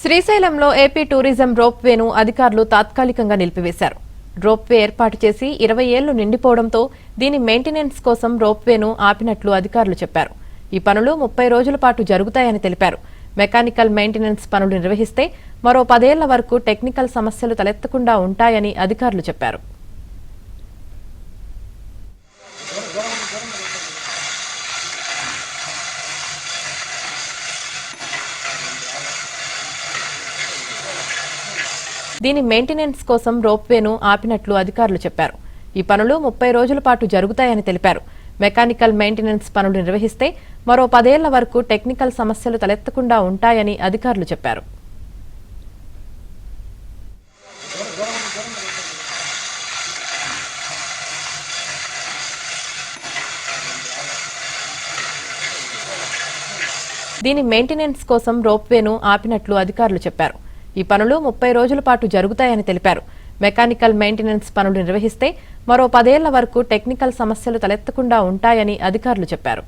శ్రీశైలంలో AP tourism రోప్వేను అధికారులు తాత్కాలికంగా నిలిపివేశారు. రోప్వే ఏర్పాటు చేసి 20 ఏళ్లు నిండిపోవడంతో దీని మెయింటెనెన్స్ కోసం రోప్వేను ఆపినట్లు అధికారులు చెప్పారు. ఈ పనులు 30 రోజుల పాటు జరుగుతాయని తెలిపారు. మెకానికల్ మెయింటెనెన్స్ పనులు నిర్వహిస్తే మరో 10 ఏళ్ల వరకు టెక్నికల్ సమస్యలు తలెత్తకుండా ఉంటాయని అధికారులు చెప్పారు. దీని మెయింటెనెన్స్ కోసం రోప్వేను ఆపినట్లు అధికారులు చెప్పారు. ఈ పనులు 30 రోజుల పాటు జరుగుతాయని తెలిపారు. మెకానికల్ మెయింటెనెన్స్ పనులు నిర్వహిస్తే మరో 10 ఏళ్ల వరకు టెక్నికల్ సమస్యలు తలెత్తకుండా ఉంటాయని అధికారులు చెప్పారు. దీని మెయింటెనెన్స్ కోసం రోప్వేను ఆపినట్లు అధికారులు చెప్పారు. ఈ పనులు 30 రోజుల పాటు జరుగుతాయని తెలిపారు. మెకానికల్ మెయింటెనెన్స్ పనులు నిర్వహిస్తే మరో 10 ఏళ్ల వరకు టెక్నికల్ సమస్యలు తలెత్తకుండా ఉంటాయని అధికారులు చెప్పారు.